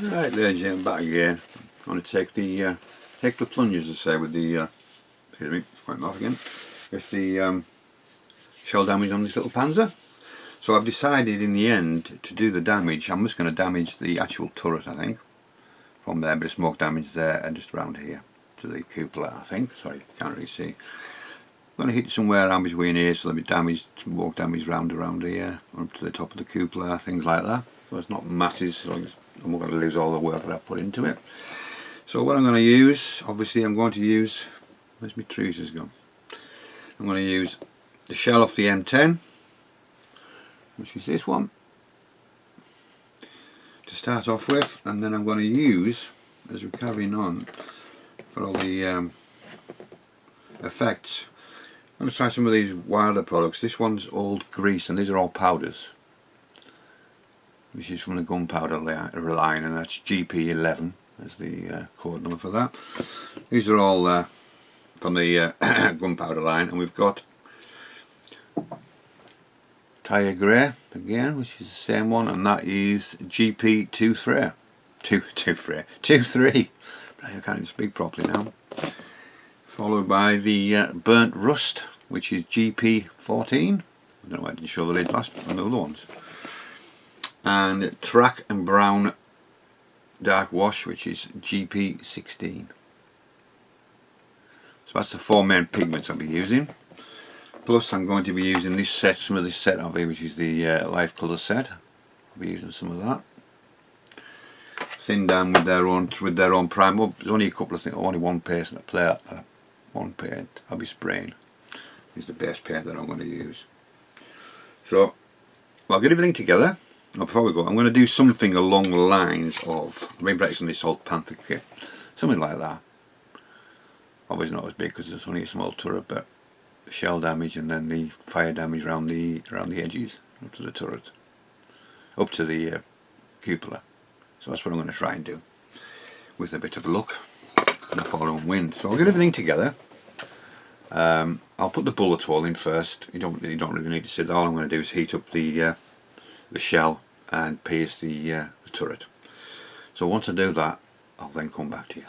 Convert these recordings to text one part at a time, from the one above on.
Right, ladies and gentlemen, back again. I'm going to take the plunges, as I say, with the excuse me, wipe them off again, with the shell damage on this little Panzer. So I've decided in the end to do the damage. I'm just going to damage the actual turret, I think, from there, a bit of smoke damage there and just around here to the cupola, I think. Sorry, can't really see. I'm going to hit it somewhere around between here, so there'll be damage, smoke damage around here, up to the top of the cupola, things like that. So it's not masses, so I'm not going to lose all the work that I put into it. So what I'm going to use, obviously I'm going to use, where's my tweezers gone? I'm going to use the shell off the M10, which is this one, to start off with, and then I'm going to use, as we're carrying on, for all the effects, I'm going to try some of these Wilder products. This one's old grease, and these are all powders. This is from the gunpowder line, and that's GP11 as the code number for that. These are all from the gunpowder line, and we've got Tire Grey again, which is the same one, and that is GP23. 23. I can't speak properly now. Followed by the Burnt Rust, which is GP14. I don't know why I didn't show the lid last on the other ones. And Track and Brown Dark Wash, which is GP16. So that's the 4 main pigments I'll be using. Plus I'm going to be using this set, some of this set of here, which is the Life Colour set. I'll be using some of that. Thin down with their own primer. There's only a couple of things, only one paint that play one paint I'll be spraying. Is the base paint that I'm going to use. So I'll get everything together. Now before we go, I'm going to do something along the lines of re-breaks on this old Panther kit, something like that. Obviously not as big because it's only a small turret, but shell damage and then the fire damage around the edges, up to the turret, up to the cupola. So that's what I'm going to try and do, with a bit of luck and a following wind. So I'll get everything together. I'll put the bullet hole in first. You don't really need to see that. All I'm going to do is heat up the shell and pierce the turret. So once I do that, I'll then come back to you.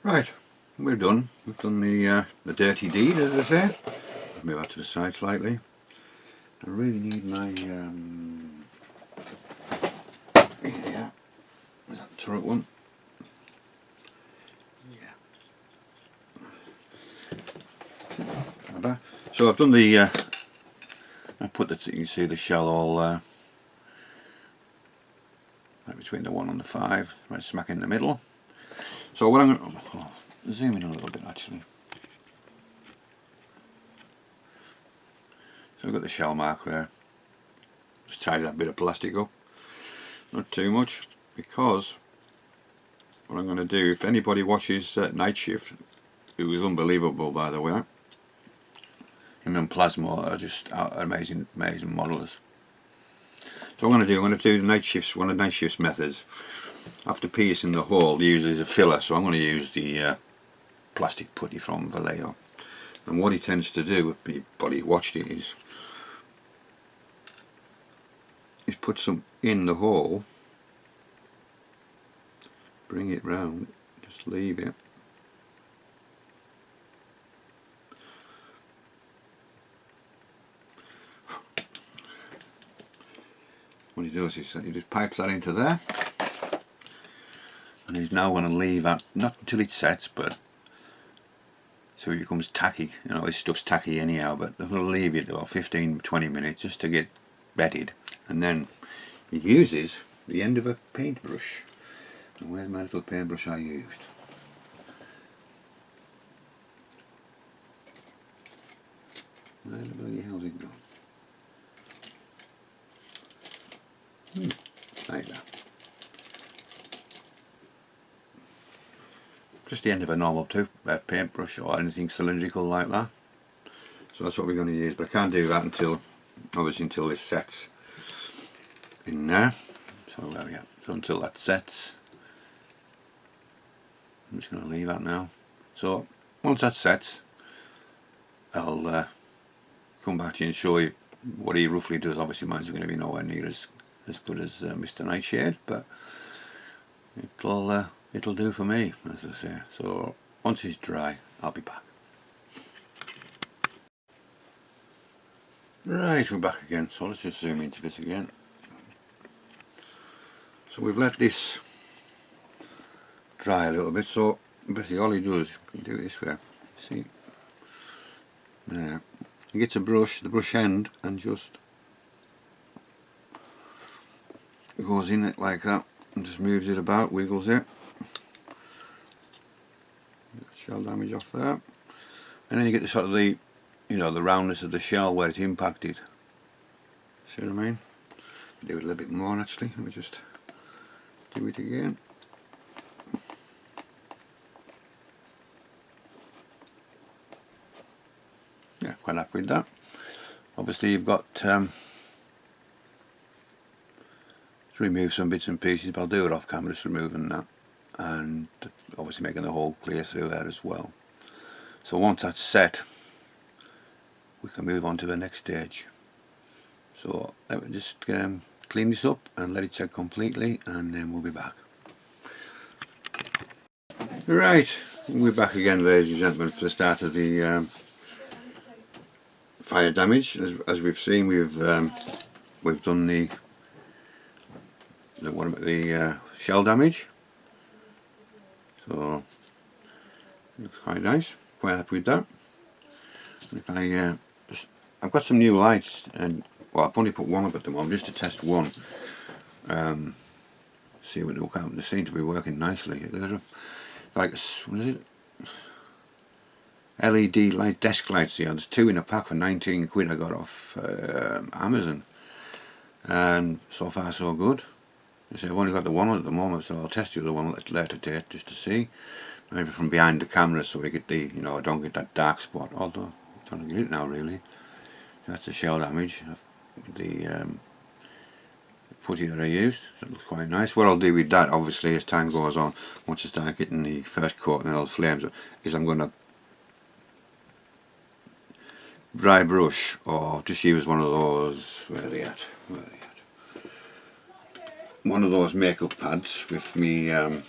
Right, we're done. We've done the dirty deed, as I say. I'll move out to the side slightly. I really need my yeah, that turret one. Yeah. So I've done the I put the, you can see the shell all right between the 1 and the 5, right smack in the middle. So what I'm going to zoom in a little bit actually. So I've got the shell mark there. Just tidy that bit of plastic up, not too much, because what I'm going to do, if anybody watches Night Shift, it was unbelievable by the way. Him and Plasma are just amazing modellers. So what I'm going to do the Night Shifts, one of the Night Shifts methods. After piercing the hole, uses a filler, so I'm going to use the plastic putty from Vallejo. And what he tends to do, if anybody watched it, is put some in the hole, bring it round, just leave it. What he does is he just pipes that into there, and he's now going to leave that, not until it sets, but so it becomes tacky. You know, this stuff's tacky anyhow, but I'm going to leave it about 15-20 minutes just to get bedded, and then he uses the end of a paintbrush. And where's my little paintbrush I used? Where the bloody hell's it gone? Like that. Just the end of a normal paintbrush or anything cylindrical like that. So that's what we're going to use, but I can't do that until, obviously, until this sets in there. So there we go. So until that sets, I'm just going to leave that now. So once that sets, I'll come back to you and show you what he roughly does. Obviously mine's going to be nowhere near as as good as Mr. Nightshade, but it'll do for me, as I say. So once it's dry, I'll be back. Right, we're back again, so let's just zoom into this again. So we've let this dry a little bit, so basically all he does, you can do it this way, see, there, he gets a brush, the brush end, and just goes in it like that, and just moves it about, wiggles it, shell damage off there, and then you get the sort of the, you know, the roundness of the shell where it impacted. See what I mean? Do it a little bit more actually. Let me just do it again. Yeah, quite happy with that. Obviously you've got to remove some bits and pieces, but I'll do it off camera, just removing that, and obviously making the hole clear through there as well. So once that's set, we can move on to the next stage. So let me just clean this up and let it set completely, and then we'll be back. Right, we're back again, ladies and gentlemen, for the start of the fire damage. As we've seen, we've done the shell damage. So it looks quite nice. Quite happy with that. And if I've got some new lights, and well, I've only put one up at the moment just to test one. See what they look out. They seem to be working nicely. They're like, what is it? LED light, desk lights here. There's two in a pack for 19 quid I got off Amazon, and so far so good. I've only got the one at the moment, so I'll test the other one at a later date just to see. Maybe from behind the camera, so we get the, you know, I don't get that dark spot. Although I don't get it now really. That's the shell damage. The putty that I used. So it looks quite nice. What I'll do with that, obviously, as time goes on, once I start getting the first coat and all the flames, is I'm going to dry brush, or just use one of those. Where are they at? One of those makeup pads with me, you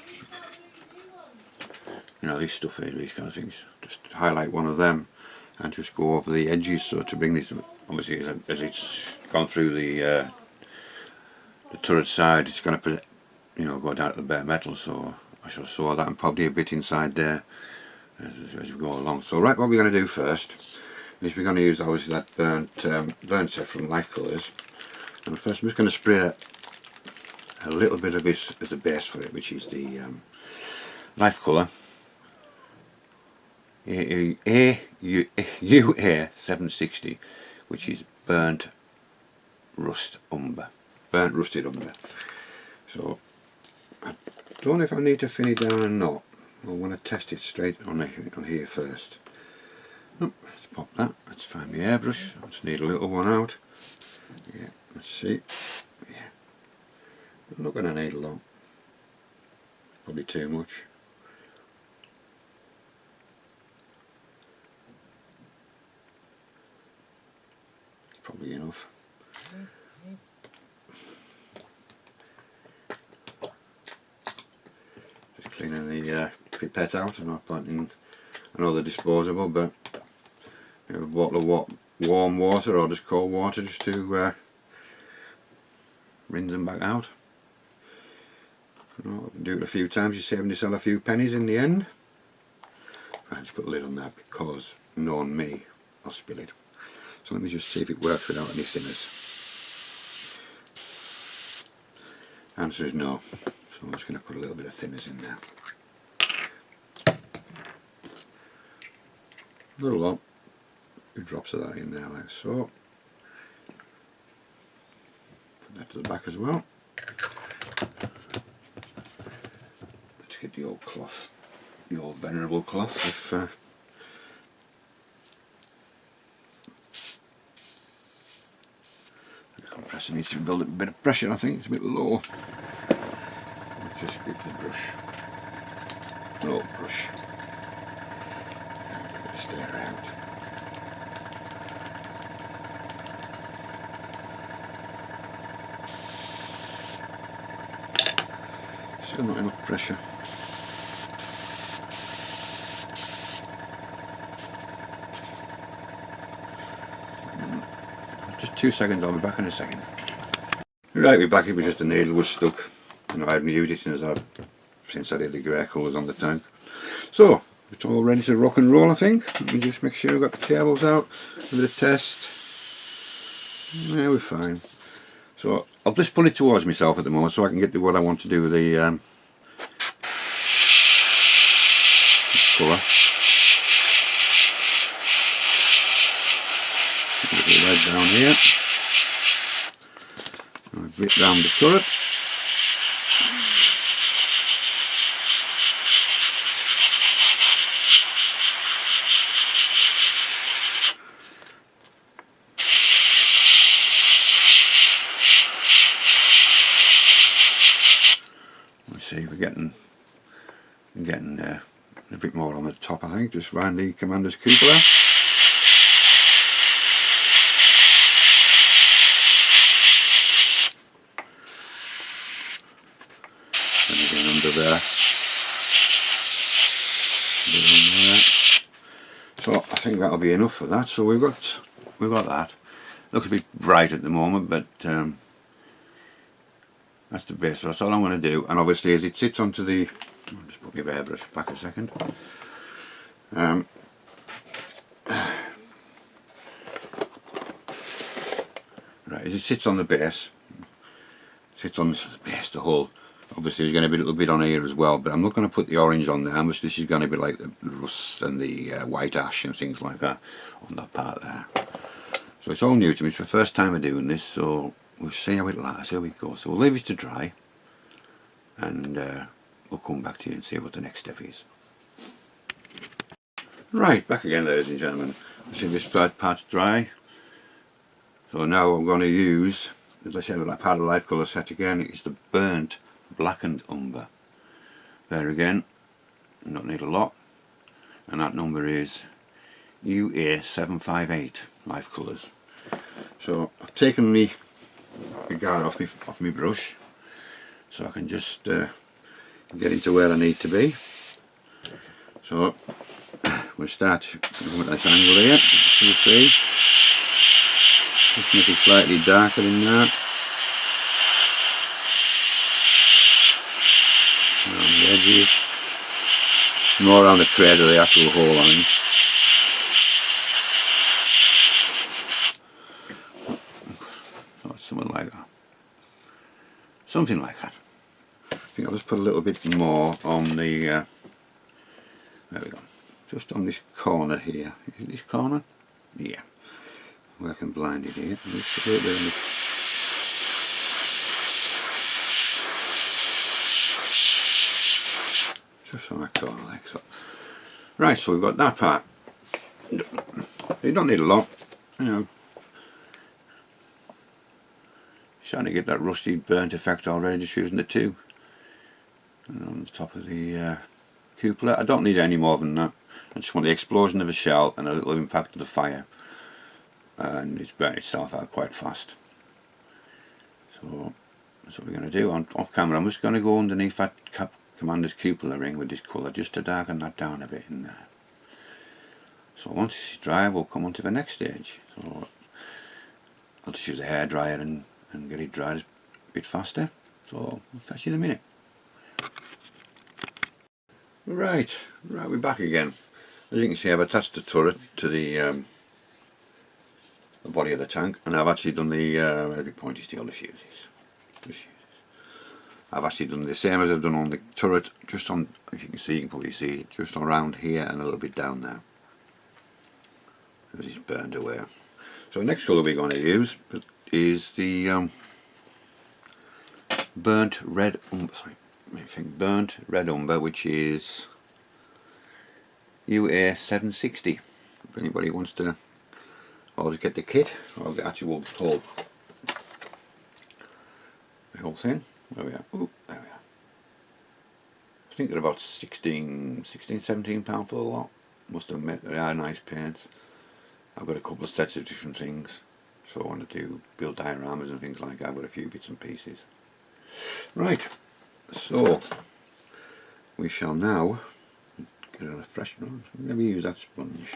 know, this stuff here, these kind of things. Just highlight one of them and just go over the edges, so to bring this, obviously as it's gone through the turret side, it's going to, you know, go down to the bare metal, so I shall saw that, and probably a bit inside there as we go along. So right, what we're going to do first is we're going to use obviously that burnt set from Life Colours, and first I'm just going to spray a little bit of this as a base for it, which is the Life Colour UA 760, which is burnt rusted umber. So I don't know if I need to thin it down or not. I want to test it straight on here first. Oh, let's pop that. Let's find my airbrush. I just need a little one out. Yeah, let's see. Yeah, I'm not going to need a lot. Probably too much. Probably enough. Just cleaning the pipette out. I'm not planting another disposable, but you know, a bottle of warm water or just cold water just to rinse them back out. You do it a few times, you're saving yourself a few pennies in the end. Right, just put the lid on that because, knowing me, I'll spill it. So let me just see if it works without any thinners. Answer is no. So I'm just going to put a little bit of thinners in there. Not a lot. A few drops of that in there like so. Put that to the back as well. Let's get the old cloth, the old venerable cloth. If the compressor needs to build a bit of pressure, I think it's a bit low. Let's just get the brush. No brush. Stare out. Still not enough pressure. Just 2 seconds, I'll be back in a second. Right, we're back. It was just the needle was stuck. You know, I haven't used it since I did the grey colours on the tank. So it's all ready to rock and roll, I think. Let me just make sure we've got the cables out. A bit of test. Yeah, we're fine. So I'll just pull it towards myself at the moment so I can get to what I want to do with the colour. Put the red down here. A bit round the turret. Let's see, we're getting a bit more on the top, I think, just round the commander's cupola. There. So I think that'll be enough for that. So we've got that. Looks a bit bright at the moment, but that's the base. That's all I'm going to do. And obviously, as it sits onto the, I'll just put my hairbrush back a second. Right, as it sits on the base, the whole. Obviously there's going to be a little bit on here as well, but I'm not going to put the orange on there. This is going to be like the rust and the white ash and things like that on that part there. So it's all new to me. It's the first time I'm doing this, so we'll see how it lasts, how we go. So we'll leave it to dry, and we'll come back to you and see what the next step is. Right, back again, ladies and gentlemen. See this first part's dry. So now I'm going to use, as I said, like part of the life colour set again, it's the burnt blackened umber. There again, not need a lot, and that number is UA758 life colours. So I've taken the guard off my brush, so I can just get into where I need to be. So we'll start with this angle here, as you see. Just make it slightly darker than that. Around the edges, more around the thread of the actual hole line. So something like that. Something like that. I think I'll just put a little bit more on the, there we go, just on this corner here. Is it this corner? Yeah. Working blinded here. Just a little bit on this. Just on that corner like so. Right, so we've got that part. You don't need a lot, you know. Starting to get that rusty burnt effect already, just using the two. And on the top of the cupola. I don't need any more than that. I just want the explosion of a shell and a little impact of the fire. And it's burnt itself out quite fast. So that's what we're going to do. Off camera, I'm just going to go underneath that commander's cupola ring with this colour just to darken that down a bit in there. So once it's dry, we'll come on to the next stage. So I'll just use a hairdryer and get it dried a bit faster. So I'll catch you in a minute. Right, we're back again. As you can see, I've attached the turret to the body of the tank, and I've actually done the every pointy steel the fuses. I've actually done the same as I've done on the turret, just on, as you can see, you can probably see, just around here and a little bit down there. As it's burned away. So the next colour we're going to use is the burnt red umber, burnt red umber, which is UA760. If anybody wants to, I'll just get the kit, or the actual whole thing. There we are. Ooh, there we are. I think they're about 17 pound for the lot. Must admit, they are nice paints. I've got a couple of sets of different things, so I want to build dioramas and things like that. I've got a few bits and pieces. Right, so we shall now get on a fresh, maybe use that sponge.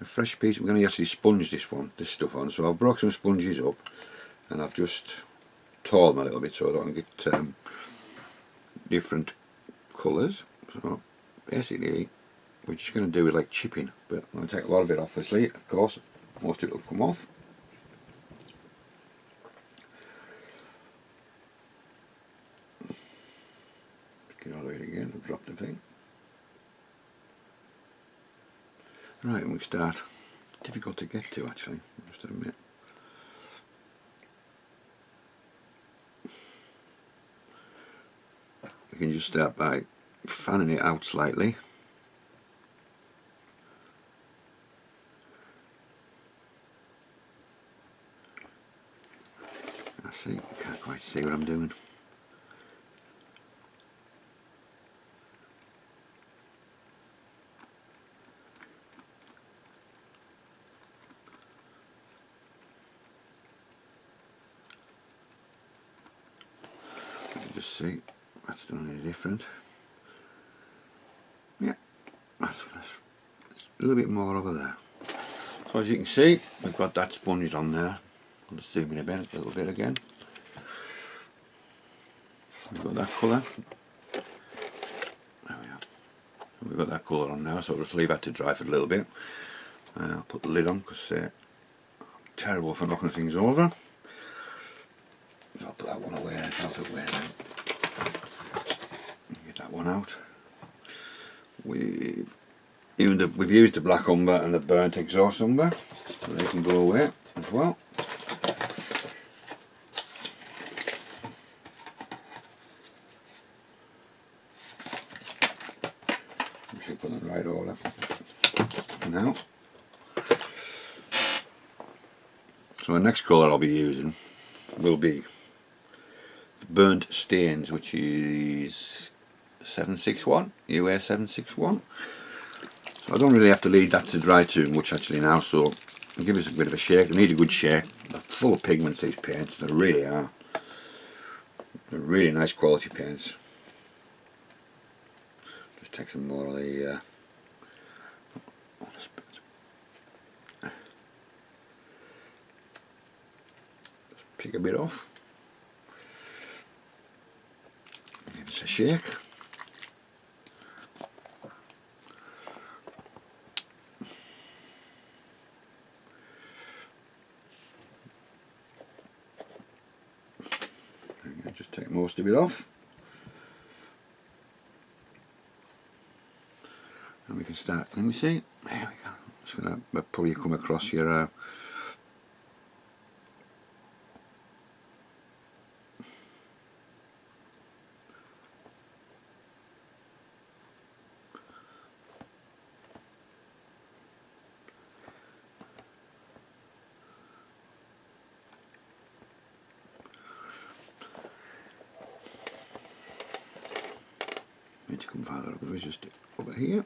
A fresh piece, we're going to actually sponge this stuff on, so I've broke some sponges up and I've just torn them a little bit so that I can get different colours. So basically we're just going to do it like chipping, but I'm going to take a lot of it off, obviously, of course, most of it will come off. Get all the way again, I've dropped the thing. Right, and we start. Difficult to get to actually, I must admit. You can just start by fanning it out slightly. I see, you can't quite see what I'm doing. Just see that's done any different. Yeah, that's a little bit more over there. So as you can see, we've got that sponge on there. I'll just zoom in a little bit again. We've got that colour. There we are. We've got that colour on now, so I'll just leave that to dry for a little bit. I'll put the lid on because I'm terrible for knocking things over. I'll put that one away, out of the way now. Get that one out. We've used the black umber and the burnt exhaust umber, so they can go away as well. We should put them in the right order now. So the next colour I'll be using will be burnt stains, which is 761, UA 761. So I don't really have to leave that to dry too much actually now, so I'll give us a bit of a shake. I need a good shake. They're full of pigments, these paints, they really are. They're really nice quality paints. Just take some more of the just pick a bit off. Give us a shake. Just take most of it off. And we can start, let me see, there we go. It's going to probably come across your need to come farther up, it was just over here.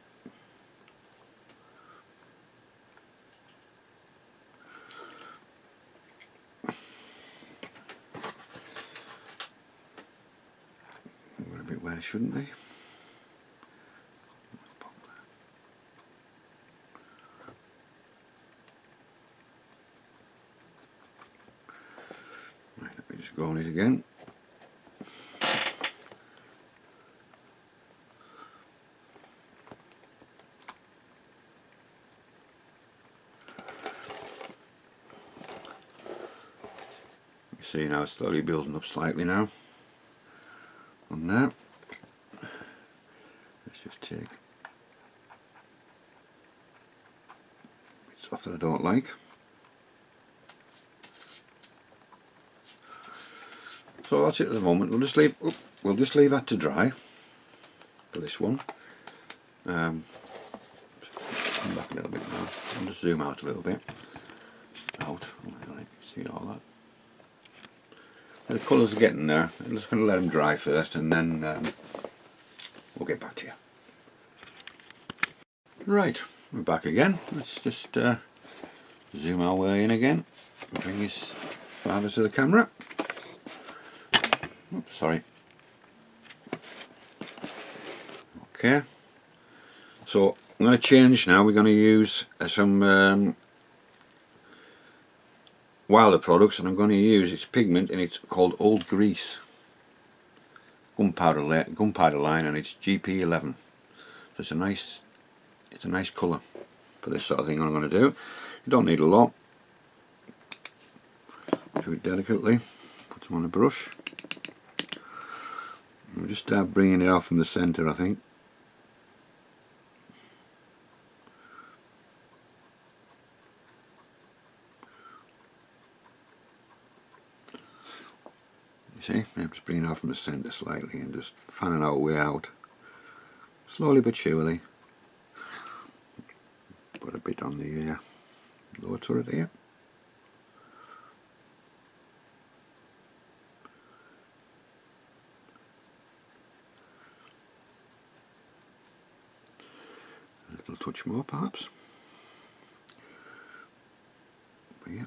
We're a bit where it shouldn't be. Right, let me just go on it again. See now it's slowly building up slightly now. On there. Let's just take bits off that I don't like. So that's it at the moment. We'll just leave that to dry for this one. Come back a little bit now. I'll just zoom out a little bit. Out. See all that. The colours are getting there. I'm just going to let them dry first and then we'll get back to you. Right, we're back again. Let's just zoom our way in again. Bring this farther to the camera. Oops, sorry. Okay, so I'm going to change now. We're going to use some Wilder products, and I'm going to use its pigment, and it's called Old Grease gunpowder line, and it's GP11. So it's a nice colour for this sort of thing. What I'm going to do, you don't need a lot. Do it delicately. Put some on a brush. We'll just start bringing it out from the centre, I think. You see, I'm just bringing it out from the centre slightly and just fanning our way out, slowly but surely. Put a bit on the lower turret here. A little touch more perhaps. But yeah.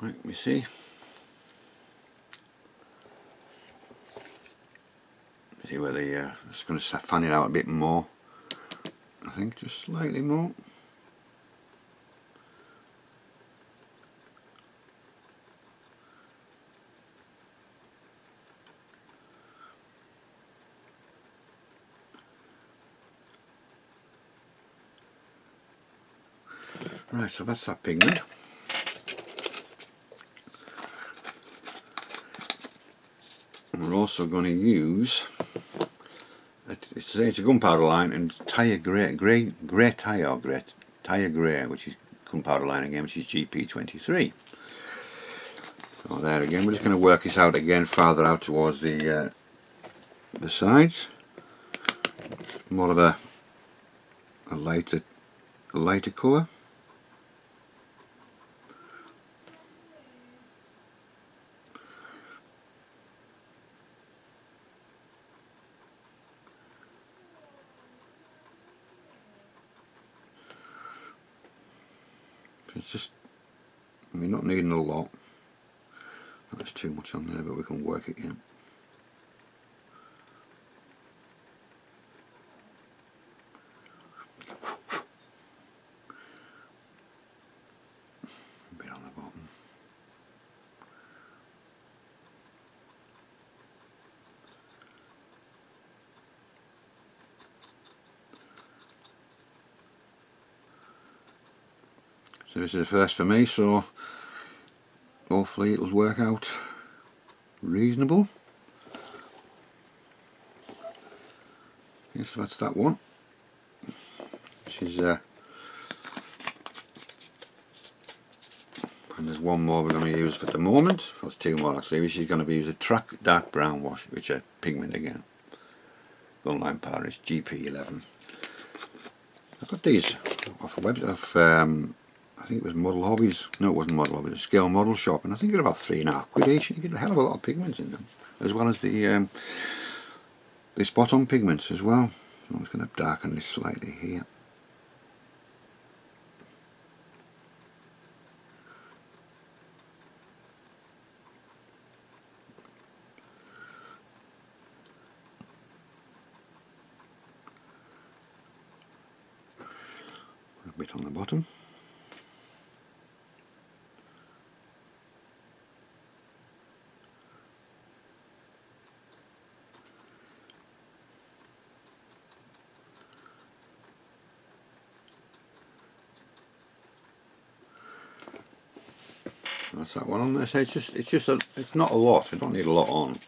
Right, let me see. See where the just going to fan it out a bit more. I think just slightly more. Right, so that's that pigment. And we're also going to use, it's a gunpowder line, and tyre grey tyre, or tyre grey, which is gunpowder line again, which is GP23. So there again, we're just going to work this out again farther out towards the sides. More of a lighter colour. It's just, we're not needing a lot. That's too much on there, but we can work it in. A bit on the bottom. So this is the first for me, so hopefully it'll work out reasonable. Yes, so that's that one. Which is and there's one more we're going to use for the moment. There's two more actually, which is going to be use a Track Dark Brown wash, which is pigment again. Gunline powder is GP11. I got these off a website, I think it was Model Hobbies. No, it wasn't Model Hobbies, it was a Scale Model Shop, and I think it was about £3.50 each. You get a hell of a lot of pigments in them, as well as the spot-on pigments as well. So I'm just going to darken this slightly here. A bit on the bottom. That's that one on there. So it's not a lot. I don't need a lot on.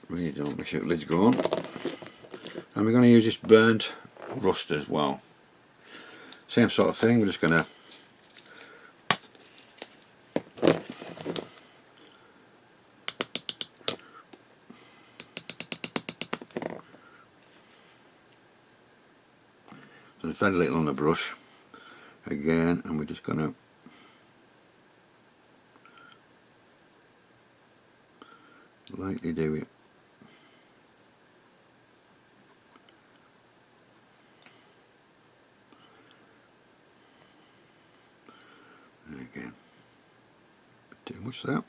Really don't. Make sure the lid's go on. And we're going to use this burnt rust as well. Same sort of thing. We're just going to there's very little on the brush again, and we're just going to lightly do it. And again, too much there.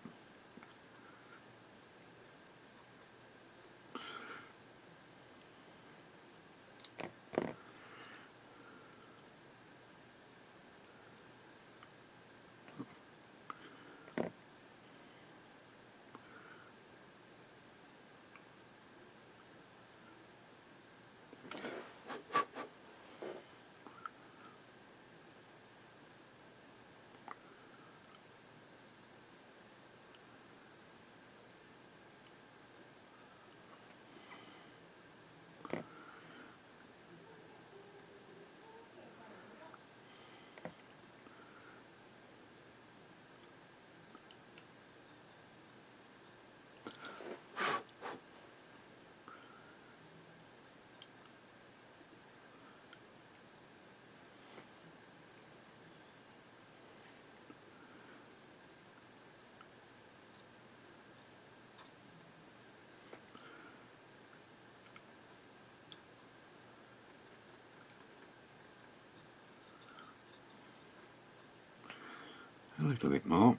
A little bit more.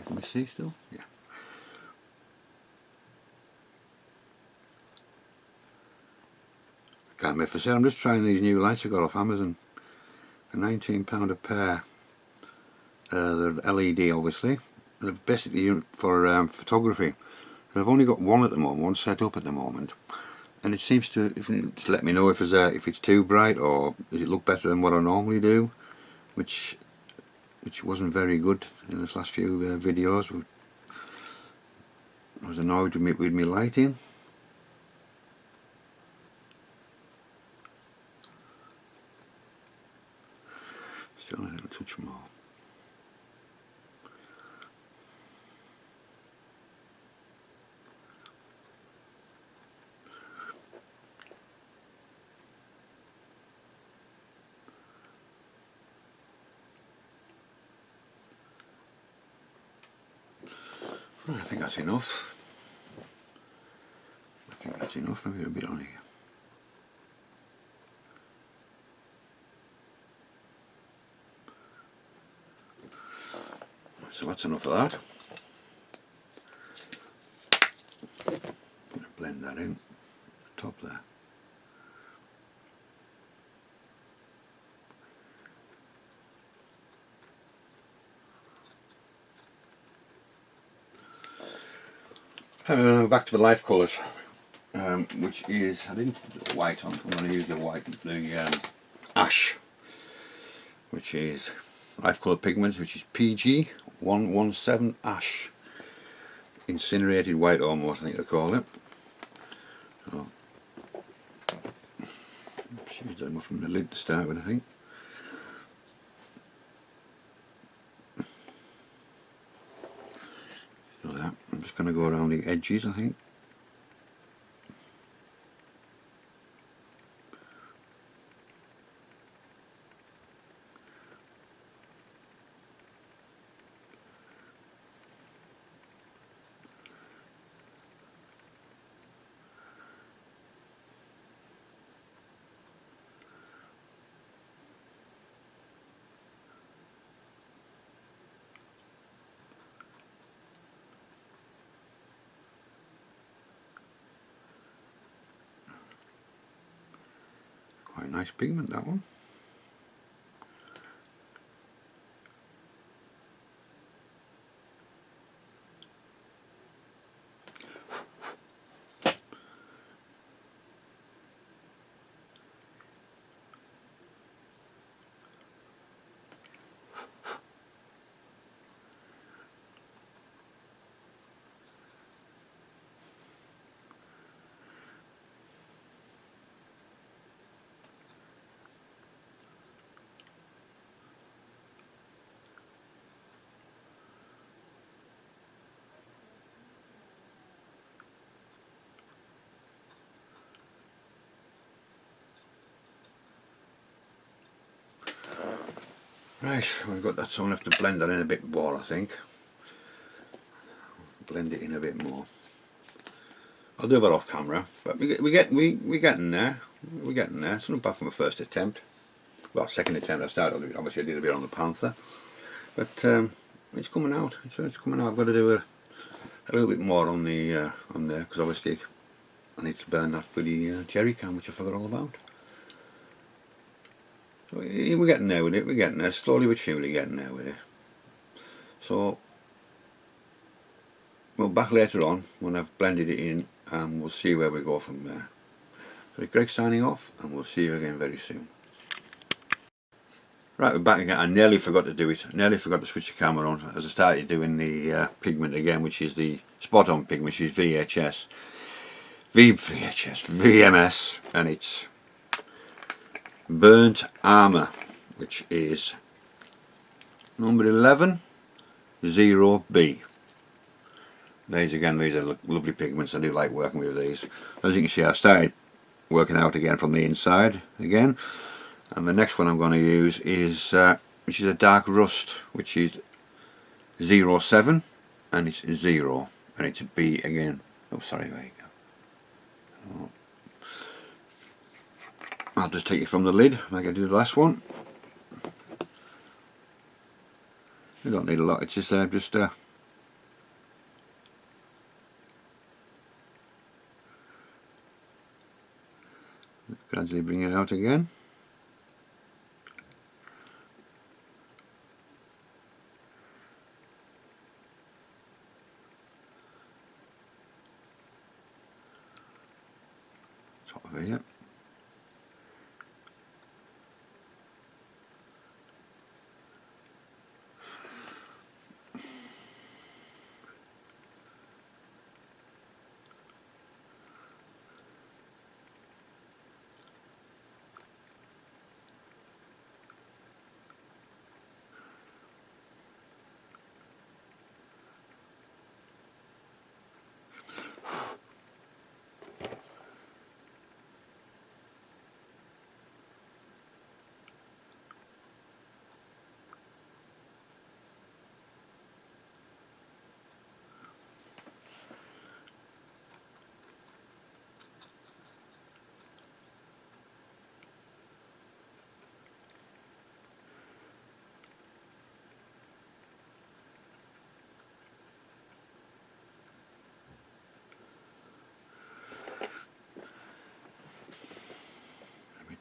Can we see still? Yeah. Can't wait for sale. I'm just trying these new lights I got off Amazon. For £19 a pair. They're LED obviously. They're basically for photography. I've only got one at the moment, one set up at the moment, and it seems to just let me know if it's too bright or does it look better than what I normally do, which wasn't very good in this last few videos. I was annoyed with me lighting. Still a little touch more. I think that's enough. Maybe a bit on here. So that's enough of that. I'm going to blend that in, top there. Back to the life colours, which is, I didn't put the white on, I'm going to use the white, the ash, which is life colour pigments, which is PG117 ash, incinerated white almost, I think they call it. So, use that enough from the lid to start with, I think. So that, I'm just going to go around the edges, I think. Quite nice pigment, that one. Right, we've got that, so we'll have to blend that in a bit more, I think. Blend it in a bit more. I'll do that off camera, but we're getting there. We're getting there. It's not bad for my first attempt. Well, second attempt I started. Obviously, I did a bit on the Panther, but it's coming out. It's coming out. I've got to do a little bit more on the on there, because obviously I need to burn that bloody jerry can, which I forgot all about. So we're getting there with it. We're getting there slowly but surely, getting there with it. So we'll back later on when I've blended it in, and we'll see where we go from there. So Greg signing off, and we'll see you again very soon. Right, we're back again. I nearly forgot to do it. I nearly forgot to switch the camera on as I started doing the pigment again, which is the spot on pigment, which is VMS, and it's Burnt Armour, which is number 11 0B. These again, these are lovely pigments. I do like working with these. As you can see, I started working out again from the inside again, and the next one I'm going to use is which is a dark rust, which is 07, and it's 0, and it's a B again. Oh, sorry, there you go. I'll just take it from the lid like I did the last one. You don't need a lot. It's just gradually bring it out again. Top of it.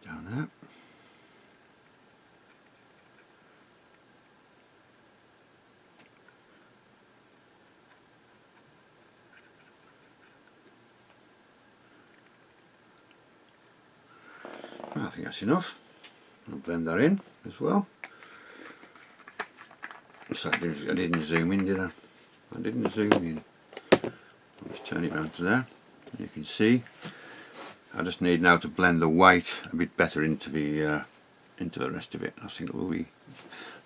Down there. I think that's enough. I'll blend that in as well. So I didn't zoom in, did I? I didn't zoom in. I'll just turn it around to there. You can see. I just need now to blend the white a bit better into the rest of it. I think it will be.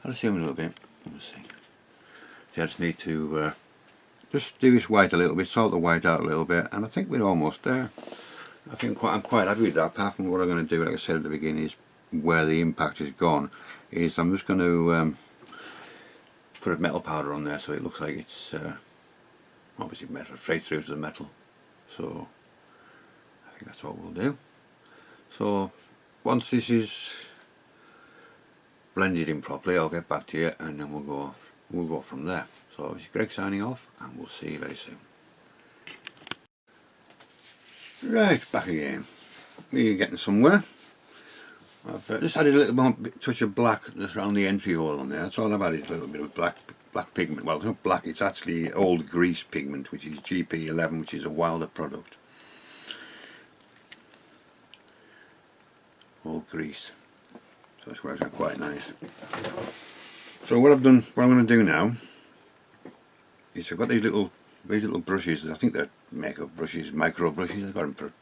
I'll zoom in a little bit. Let's see. So I just need to just do this white a little bit, salt the white out a little bit, and I think we're almost there. I think I'm quite happy with that. Apart from what I'm going to do, like I said at the beginning, is where the impact is gone. Is I'm just going to put a metal powder on there so it looks like it's obviously metal, straight through to the metal. So I think that's what we'll do. So once this is blended in properly, I'll get back to you, and then we'll go from there. So this is Greg signing off, and we'll see you very soon. Right, back again. We're getting somewhere. I've just added a little touch of black just around the entry hole on there. That's all I've added, a little bit of black pigment. Well, it's not black, it's actually old grease pigment, which is GP11, which is a Wilder product. Old grease. So that's working out quite nice. So what I'm going to do now is I've got these little brushes. I think they're makeup brushes, micro brushes. I got them for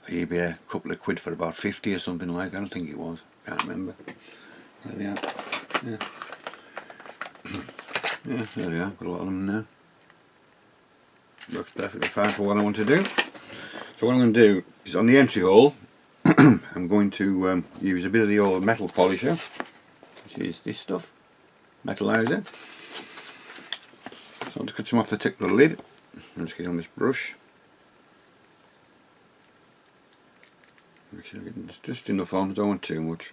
eBay, a couple of quid for about 50 or something like that. I don't think it was. Can't remember. There they are. Yeah. Yeah, there they are. Got a lot of them there. Works perfectly fine for what I want to do. So what I'm going to do is on the entry hole, I'm going to use a bit of the old metal polisher. which is this stuff, metallizer. So I'll just cut some off the tip of the lid and just get on this brush. Make sure I get just enough on, I don't want too much.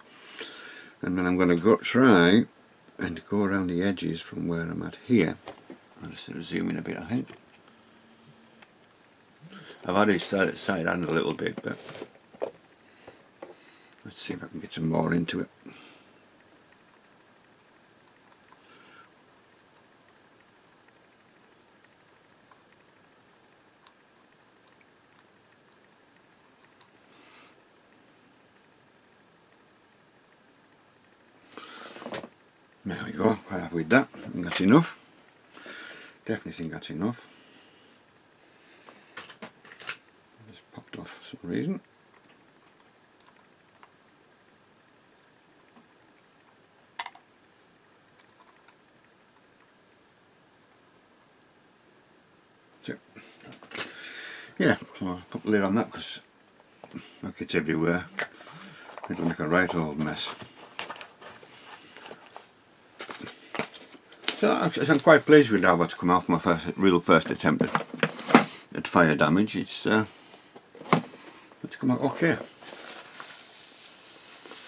And then I'm going to try and go around the edges from where I'm at here. I'll just sort of zoom in a bit, I think. I've already side on a little bit, but let's see if I can get some more into it. There we go, quite happy with that. I think that's enough. Definitely think that's enough. Just popped off for some reason. So, yeah, so I'll put the lid on that because look, it's everywhere. It'll make a right old mess. So I'm quite pleased with how that's come off my first attempt at fire damage. It's come out okay.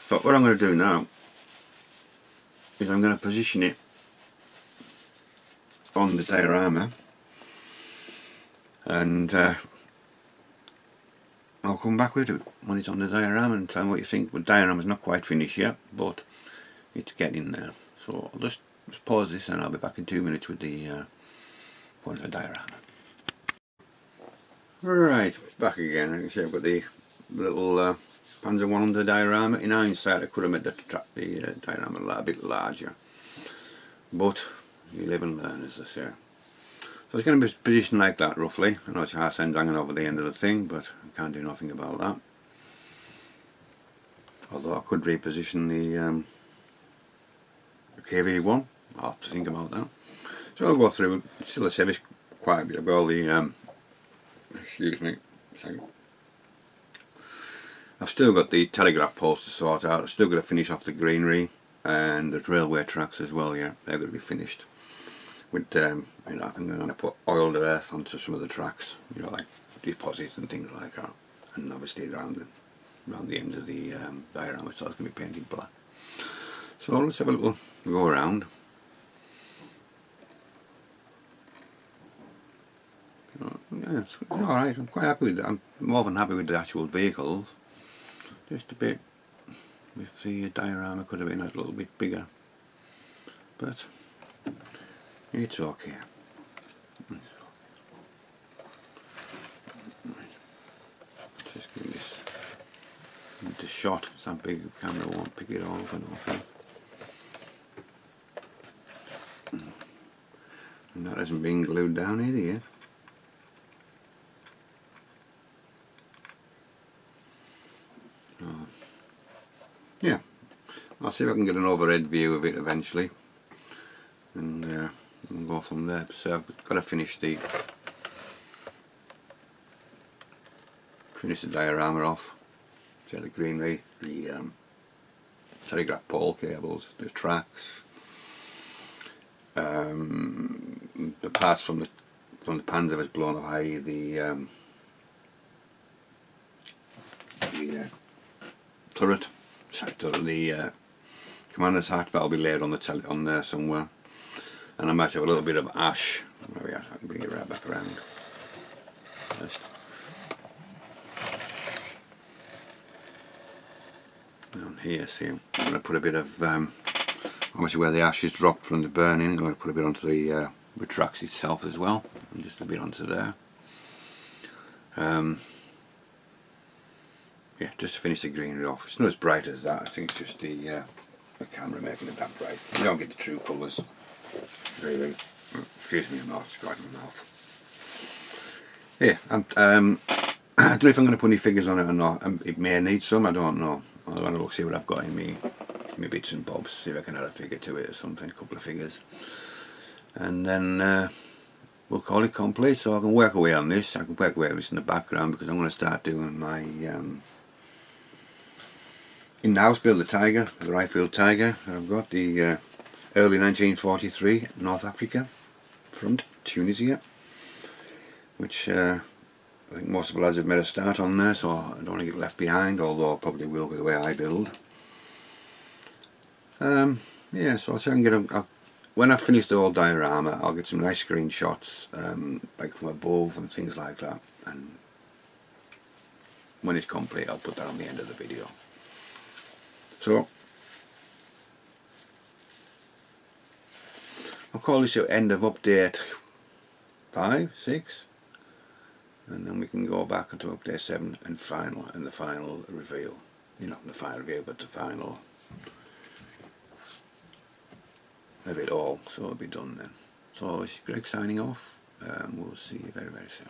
So what I'm going to do now is I'm going to position it on the diorama, and I'll come back with it when it's on the diorama and tell me what you think. The diorama's not quite finished yet, but it's getting there. So I'll just pause this and I'll be back in 2 minutes with the point of the diorama. Right, back again. Like I say, I've got the little Panzer one on the diorama. In hindsight, I could have made the diorama a little bit larger, but you live and learn, as I say. So it's going to be positioned like that roughly. I know it's half end hanging over the end of the thing, but I can't do nothing about that. Although I could reposition the KV one. I'll have to think about that. So I'll go through. It's still a service quite a bit. I've got all the excuse me a second. I've still got the telegraph poles to sort out. I've still got to finish off the greenery and the railway tracks as well. Yeah, they're going to be finished. With you know, I'm going to put oiled earth onto some of the tracks, you know, like deposits and things like that, and obviously around the end of the diorama, so it's going to be painted black. So let's have a little go around. Yeah, it's alright. I'm quite happy with it. I'm more than happy with the actual vehicles. Just a bit with the diorama, could have been a little bit bigger, but it's okay. Just give this a shot. Some big camera won't pick it all up, I don't think. And that hasn't been glued down either yet. Yeah, I'll see if I can get an overhead view of it eventually, and we'll go from there. So I've got to finish the diorama off. So the greenery, the telegraph pole cables, the tracks, the parts from the Panzer was blown away, the turret. The commander's hat that'll be laid on there somewhere, and I might have a little bit of ash. Maybe I can bring it right back around. Just down here, see, I'm going to put a bit of obviously where the ashes dropped from the burning. I'm going to put a bit onto the tracks itself as well, and just a bit onto there. Yeah, just to finish the greenery off. It's not as bright as that. I think it's just the camera making it that bright. You don't get the true colours. Really. Excuse me, I'm not describing my mouth. Yeah, I don't know if I'm going to put any figures on it or not. It may need some. I don't know. I'll have a look, see what I've got in me bits and bobs. See if I can add a figure to it or something. A couple of figures, and then we'll call it complete. So I can work away on this. I can work away with this in the background because I'm going to start doing my in-house build the Tiger, the Rifle Tiger. I've got the early 1943 North Africa front, Tunisia, which I think most of the lads have made a start on there, so I don't want to get left behind, although I probably will with the way I build. Yeah, so I'll try and get when I finish the whole diorama, I'll get some nice screenshots, like from above and things like that, and when it's complete I'll put that on the end of the video. So I'll call this the end of update 5, 6, and then we can go back into update 7 and the final reveal. Not the final reveal, but the final of it all, so it'll be done then. So it's Greg signing off. We'll see you very, very soon.